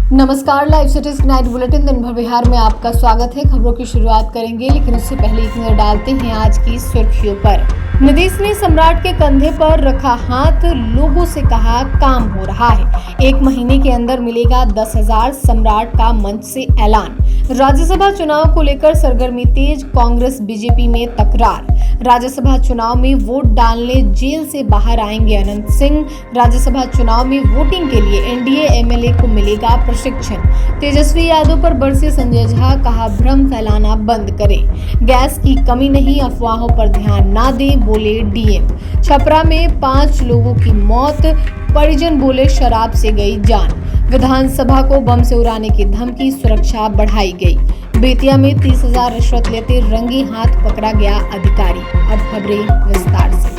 नमस्कार, live cities night bulletin दिन भर बिहार में आपका स्वागत है। खबरों की शुरुआत करेंगे, लेकिन उससे पहले एक नजर डालते हैं आज की सुर्खियों पर। नीतीश ने सम्राट के कंधे पर रखा हाथ, लोगों से कहा काम हो रहा है। 1 महीने के अंदर मिलेगा 10,000, सम्राट का मंच से ऐलान। राज्यसभा चुनाव को लेकर सरगर्मी तेज, कांग्रेस बीजेपी में तकरार। राज्यसभा चुनाव में वोट डालने जेल से बाहर आएंगे अनंत सिंह। राज्यसभा चुनाव में वोटिंग के लिए एनडीए एमएलए को मिलेगा प्रशिक्षण। तेजस्वी यादव पर बरसे संजय झा, कहा भ्रम फैलाना बंद करें। गैस की कमी नहीं, अफवाहों पर ध्यान ना दें, बोले डीएम। छपरा में 5 लोगों की मौत, परिजन बोले शराब से गई जान। विधानसभा को बम से उड़ाने की धमकी, सुरक्षा बढ़ाई गई। बेतिया में 30,000 रिश्वत लेते रंगे हाथ पकड़ा गया अधिकारी। अब खबरें विस्तार से।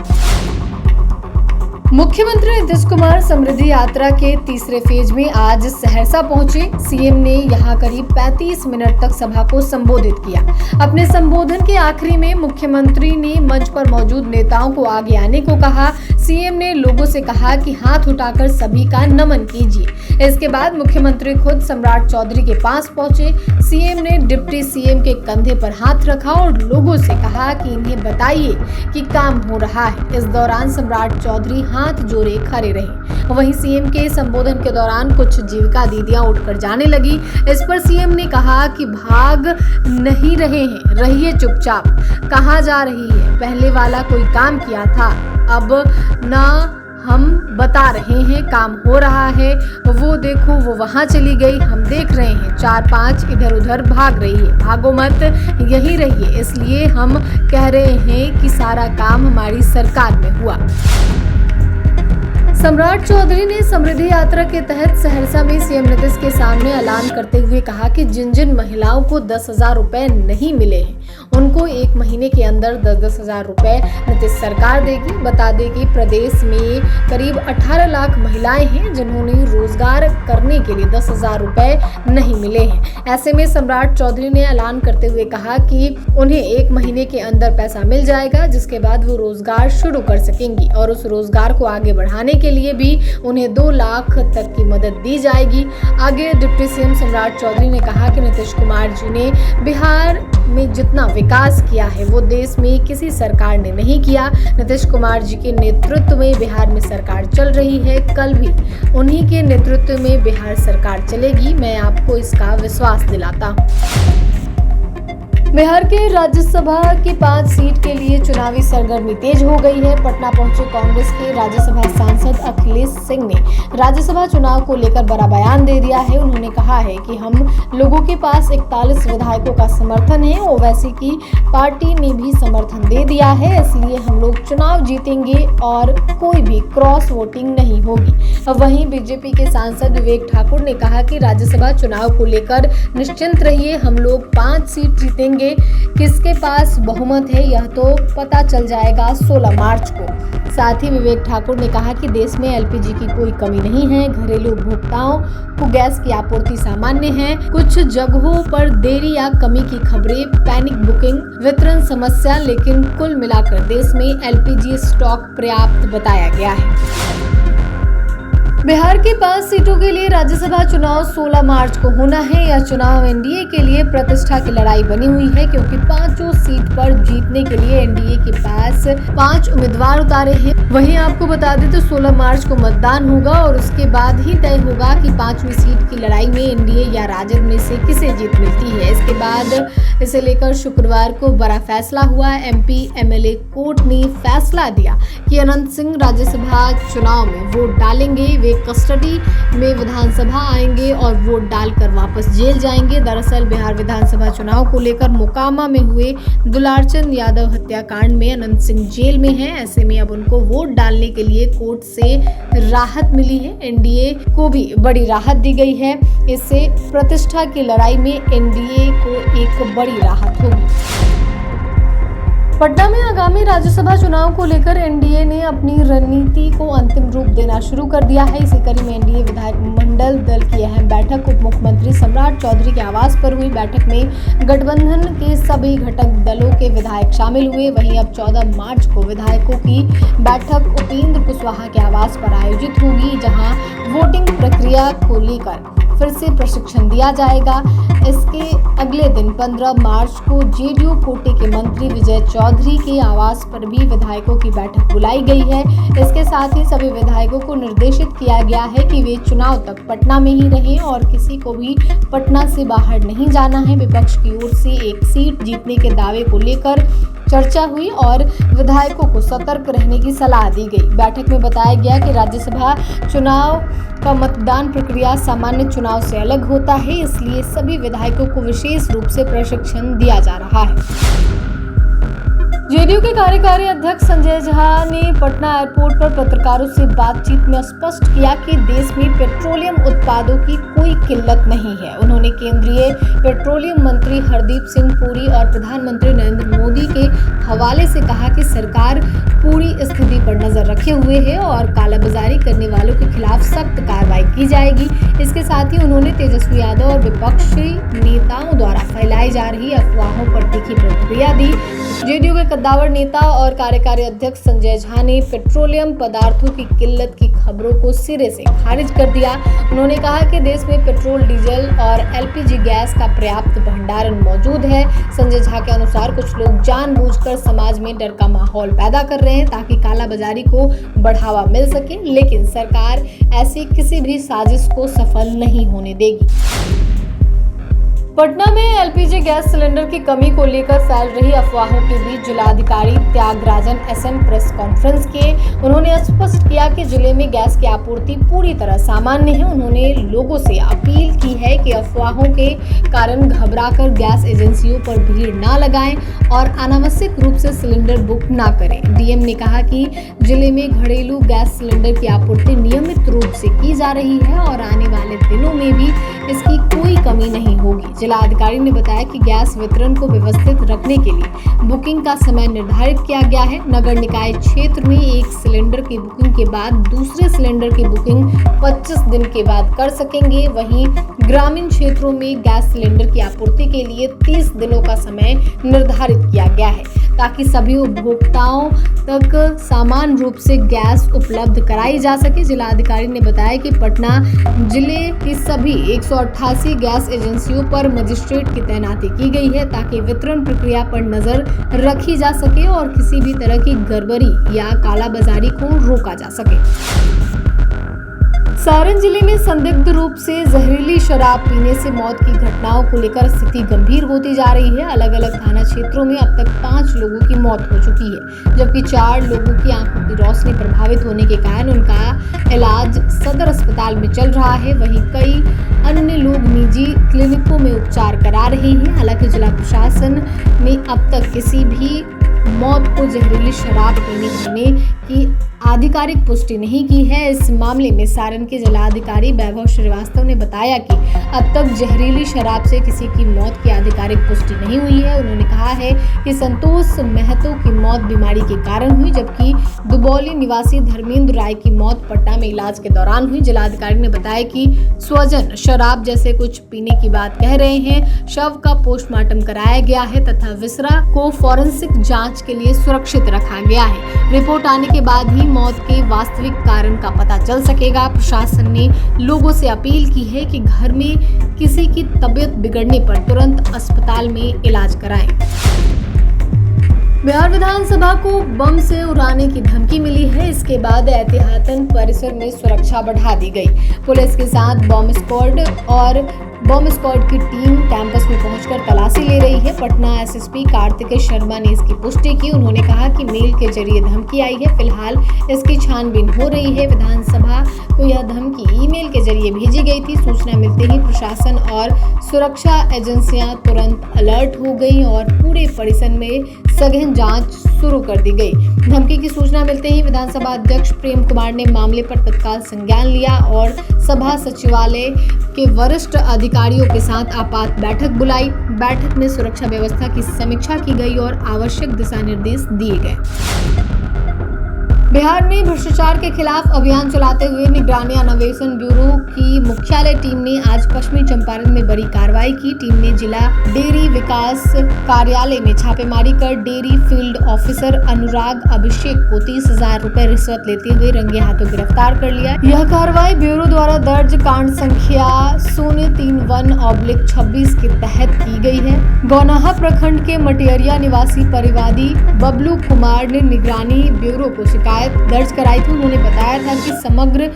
मुख्यमंत्री नीतीश कुमार समृद्धि यात्रा के तीसरे फेज में आज सहरसा पहुंचे। सीएम ने यहां करीब 35 मिनट तक सभा को संबोधित किया। अपने संबोधन के आखिरी में मुख्यमंत्री ने मंच पर मौजूद नेताओं को आगे आने को कहा। सीएम ने लोगों से कहा कि हाथ उठाकर सभी का नमन कीजिए। इसके बाद मुख्यमंत्री खुद सम्राट चौधरी के पास पहुंचे। सीएम ने डिप्टी सीएम के कंधे पर हाथ रखा और लोगों से कहा कि इन्हें बताइए कि काम हो रहा है। इस दौरान सम्राट चौधरी हाथ जोड़े खड़े रहे। वहीं सीएम के संबोधन के दौरान कुछ जीविका दीदियां उठकर जाने लगी। इस पर सीएम ने कहा कि भाग नहीं रहे हैं, रहिए चुपचाप। कहाँ जा रही है? पहले वाला कोई काम किया था, अब ना हम बता रहे हैं काम हो रहा है। वो देखो, वो वहां चली गई, हम देख रहे हैं 4-5 इधर उधर भाग रही है। भागो मत, यही रहिए। इसलिए हम कह रहे हैं कि सारा काम हमारी सरकार में हुआ। सम्राट चौधरी ने समृद्धि यात्रा के तहत सहरसा में सीएम नीतीश के सामने ऐलान करते हुए कहा कि जिन जिन महिलाओं को 10,000 रुपए नहीं मिले हैं, उनको 1 महीने के अंदर 10,000 रुपए नीतीश सरकार देगी। बता दें कि प्रदेश में करीब 18 लाख महिलाएं हैं जिन्होंने रोजगार करने के लिए 10,000 रुपए नहीं मिले हैं। ऐसे में सम्राट चौधरी ने ऐलान करते हुए कहा कि उन्हें 1 महीने के अंदर पैसा मिल जाएगा, जिसके बाद वो रोजगार शुरू कर सकेंगी और उस रोजगार को आगे बढ़ाने के लिए भी उन्हें 2 लाख तक की मदद दी जाएगी। आगे डिप्टी सीएम सम्राट चौधरी ने कहा कि नीतीश कुमार जी ने बिहार में जितना विकास किया है वो देश में किसी सरकार ने नहीं किया। नीतीश कुमार जी के नेतृत्व में बिहार में सरकार चल रही है, कल भी उन्हीं के नेतृत्व में बिहार सरकार चलेगी, मैं आपको इसका विश्वास दिलाता हूँ। बिहार के राज्यसभा की 5 सीट के लिए चुनावी सरगर्मी तेज हो गई है। पटना पहुंचे कांग्रेस के राज्यसभा सांसद अखिलेश सिंह ने राज्यसभा चुनाव को लेकर बड़ा बयान दे दिया है। उन्होंने कहा है कि हम लोगों के पास 41 विधायकों का समर्थन है, ओवैसी की पार्टी ने भी समर्थन दे दिया है, इसलिए हम लोग चुनाव जीतेंगे और कोई भी क्रॉस वोटिंग नहीं होगी। वहीं बीजेपी के सांसद विवेक ठाकुर ने कहा कि राज्यसभा चुनाव को लेकर निश्चिंत रहिए, हम लोग 5 सीट जीतेंगे। किसके पास बहुमत है यह तो पता चल जाएगा 16 मार्च को। साथ ही विवेक ठाकुर ने कहा कि देश में एलपीजी की कोई कमी नहीं है, घरेलू उपभोक्ताओं को गैस की आपूर्ति सामान्य है। कुछ जगहों पर देरी या कमी की खबरें, पैनिक बुकिंग, वितरण समस्या, लेकिन कुल मिलाकर देश में एलपीजी स्टॉक पर्याप्त बताया गया है। बिहार की 5 सीटों के लिए राज्यसभा चुनाव 16 मार्च को होना है। यह चुनाव एनडीए के लिए प्रतिष्ठा की लड़ाई बनी हुई है, क्योंकि 5 सीट पर जीतने के लिए एनडीए के पास 5 उम्मीदवार उतारे हैं। वहीं आपको बता दें तो 16 मार्च को मतदान होगा और उसके बाद ही तय होगा कि 5वीं सीट की लड़ाई में एनडीए या राजद में से किसे जीत मिलती है। इसके बाद इसे लेकर शुक्रवार को बड़ा फैसला हुआ। एमपी एमएलए कोर्ट ने फैसला दिया कि अनंत सिंह राज्यसभा चुनाव में वोट डालेंगे, वे कस्टडी में विधानसभा आएंगे और वोट डालकर वापस जेल जाएंगे। दरअसल बिहार विधानसभा चुनाव को लेकर मोकामा में हुए दुलारचंद यादव हत्याकांड में अनंत सिंह जेल में हैं। ऐसे में अब उनको वोट डालने के लिए कोर्ट से राहत मिली है। एनडीए को भी बड़ी राहत दी गई है। इससे प्रतिष्ठा की लड़ाई में एनडीए को एक बड़ी राहत होगी। पटना में आगामी राज्यसभा चुनाव को लेकर एनडीए ने अपनी रणनीति को अंतिम रूप देना शुरू कर दिया है। इसी कड़ी में एनडीए विधायक मंडल दल की अहम बैठक उप मुख्यमंत्री सम्राट चौधरी के आवास पर हुई। बैठक में गठबंधन के सभी घटक दलों के विधायक शामिल हुए। वहीं अब 14 मार्च को विधायकों की बैठक उपेंद्र कुशवाहा के आवास पर आयोजित होगी, जहां वोटिंग प्रक्रिया को लेकर फिर से प्रशिक्षण दिया जाएगा। इसके अगले दिन 15 मार्च को जेडीयू कोटे के मंत्री विजय चौधरी के आवास पर भी विधायकों की बैठक बुलाई गई है। इसके साथ ही सभी विधायकों को निर्देशित किया गया है कि वे चुनाव तक पटना में ही रहें और किसी को भी पटना से बाहर नहीं जाना है। विपक्ष की ओर से एक सीट जीतने के दावे को लेकर चर्चा हुई और विधायकों को सतर्क रहने की सलाह दी गई। बैठक में बताया गया कि राज्यसभा चुनाव का मतदान प्रक्रिया सामान्य चुनाव से अलग होता है, इसलिए सभी विधायकों को विशेष रूप से प्रशिक्षण दिया जा रहा है। जेडीयू के कार्यकारी अध्यक्ष संजय झा ने पटना एयरपोर्ट पर पत्रकारों से बातचीत में स्पष्ट किया कि देश में पेट्रोलियम उत्पादों की कोई किल्लत नहीं है। उन्होंने केंद्रीय पेट्रोलियम मंत्री हरदीप सिंह पुरी और प्रधानमंत्री नरेंद्र मोदी के हवाले से कहा कि सरकार पूरी स्थिति पर नजर रखे हुए है और कालाबाजारी करने वालों के खिलाफ सख्त कार्रवाई की जाएगी। इसके साथ ही उन्होंने तेजस्वी यादव और विपक्षी नेताओं द्वारा फैलाई जा रही अफवाहों पर तीखी प्रतिक्रिया दी। जेडीयू के कद्दावर नेता और कार्यकारी अध्यक्ष संजय झा ने पेट्रोलियम पदार्थों की किल्लत की खबरों को सिरे से खारिज कर दिया। उन्होंने कहा कि देश में पेट्रोल, डीजल और एलपीजी गैस का पर्याप्त भंडारण मौजूद है। संजय झा के अनुसार कुछ लोग जानबूझकर समाज में डर का माहौल पैदा कर रहे हैं ताकि कालाबाजारी को बढ़ावा मिल सके, लेकिन सरकार ऐसी किसी भी साजिश को सफल नहीं होने देगी। पटना में एलपीजी गैस सिलेंडर की कमी को लेकर फैल रही अफवाहों के बीच जिलाधिकारी त्यागराजन एसएम प्रेस कॉन्फ्रेंस किए। उन्होंने स्पष्ट किया कि जिले में गैस की आपूर्ति पूरी तरह सामान्य है। उन्होंने लोगों से अपील की है कि अफवाहों के कारण घबराकर गैस एजेंसियों पर भीड़ न लगाएं और अनावश्यक रूप से सिलेंडर बुक न करें। डीएम ने कहा कि जिले में घरेलू गैस सिलेंडर की आपूर्ति नियमित रूप से की जा रही है और आने वाले दिनों में भी इसकी कोई कमी नहीं होगी। जिलाधिकारी ने बताया कि गैस वितरण को व्यवस्थित रखने के लिए बुकिंग का समय निर्धारित किया गया है। नगर निकाय क्षेत्र में एक सिलेंडर की बुकिंग के बाद दूसरे सिलेंडर की बुकिंग 25 दिन के बाद कर सकेंगे। वहीं ग्रामीण क्षेत्रों में गैस सिलेंडर की आपूर्ति के लिए 30 दिनों का समय निर्धारित किया गया है ताकि सभी उपभोक्ताओं तक समान रूप से गैस उपलब्ध कराई जा सके। जिलाधिकारी ने बताया कि पटना जिले की सभी 188 गैस एजेंसियों पर मजिस्ट्रेट की तैनाती की गई है ताकि वितरण प्रक्रिया पर नजर रखी जा सके और किसी भी तरह की गड़बड़ी या कालाबाजारी को रोका जा सके। सारण जिले में संदिग्ध रूप से जहरीली शराब पीने से मौत की घटनाओं को लेकर स्थिति गंभीर होती जा रही है। अलग अलग थाना क्षेत्रों में अब तक 5 लोगों की मौत हो चुकी है, जबकि 4 लोगों की आंखों की रोशनी प्रभावित होने के कारण उनका इलाज सदर अस्पताल में चल रहा है। वहीं कई अन्य लोग निजी क्लिनिकों में उपचार करा रहे हैं। हालांकि जिला प्रशासन ने अब तक किसी भी मौत को जहरीली शराब पीने होने की आधिकारिक पुष्टि नहीं की है। इस मामले में सारण के जिलाधिकारी वैभव श्रीवास्तव ने बताया कि अब तक जहरीली शराब से किसी की मौत की आधिकारिक पुष्टि नहीं हुई है। उन्होंने कहा है कि संतोष महतो की मौत बीमारी के कारण हुई, जबकि दुबौली निवासी धर्मेंद्र राय की मौत पटना में इलाज के दौरान हुई। जिलाधिकारी ने बताया कि स्वजन शराब जैसे कुछ पीने की बात कह रहे हैं। शव का पोस्टमार्टम कराया गया है तथा विसरा को फॉरेंसिक जांच के लिए सुरक्षित रखा गया है। रिपोर्ट आने के बाद ही मौत के वास्तविक कारण का पता चल सकेगा। प्रशासन ने लोगों से अपील की है कि घर में किसी की तबीयत बिगड़ने पर तुरंत अस्पताल में इलाज कराएं। बिहार विधानसभा को बम से उड़ाने की धमकी मिली है। इसके बाद एहतियातन परिसर में सुरक्षा बढ़ा दी गई। पुलिस के साथ बम स्क्वाड की टीम कैंपस में पहुंचकर तलाशी ले रही है। पटना एसएसपी कार्तिकेय शर्मा ने इसकी पुष्टि की। उन्होंने कहा कि मेल के जरिए धमकी आई है। फिलहाल इसकी छानबीन हो रही है। विधानसभा को यह धमकी ईमेल के जरिए भेजी गई थी। सूचना मिलते ही प्रशासन और सुरक्षा एजेंसियां तुरंत अलर्ट हो गई और पूरे परिसर में सघन जांच शुरू कर दी गई। धमकी की सूचना मिलते ही विधानसभा अध्यक्ष प्रेम कुमार ने मामले पर तत्काल संज्ञान लिया और सभा सचिवालय के वरिष्ठ अधिकारी अधिकारियों के साथ आपात बैठक बुलाई। बैठक में सुरक्षा व्यवस्था की समीक्षा की गई और आवश्यक दिशा निर्देश दिए गए। बिहार में भ्रष्टाचार के खिलाफ अभियान चलाते हुए निगरानी अन्वेषण ब्यूरो की मुख्यालय टीम ने आज पश्चिमी चंपारण में बड़ी कार्रवाई की। टीम ने जिला डेयरी विकास कार्यालय में छापेमारी कर डेयरी फील्ड ऑफिसर अनुराग अभिषेक को 30,000 रुपए रिश्वत लेते हुए रंगे हाथों गिरफ्तार कर लिया। यह कार्रवाई ब्यूरो द्वारा दर्ज कांड संख्या 031/26 के तहत की गई है। गौनाहा प्रखंड के मटियरिया निवासी परिवादी बबलू कुमार ने निगरानी ब्यूरो को शिकायत दर्ज कराई थी। उन्होंने बताया था कि समग्र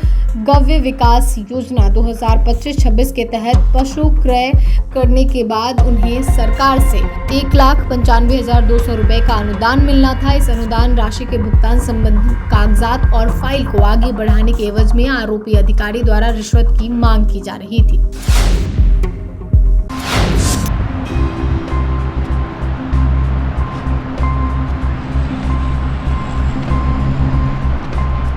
गव्य विकास योजना 2025-26 के तहत पशु क्रय करने के बाद उन्हें सरकार से 1,95,200 रुपए का अनुदान मिलना था। इस अनुदान राशि के भुगतान संबंधी कागजात और फाइल को आगे बढ़ाने के एवज में आरोपी अधिकारी द्वारा रिश्वत की मांग की जा रही थी।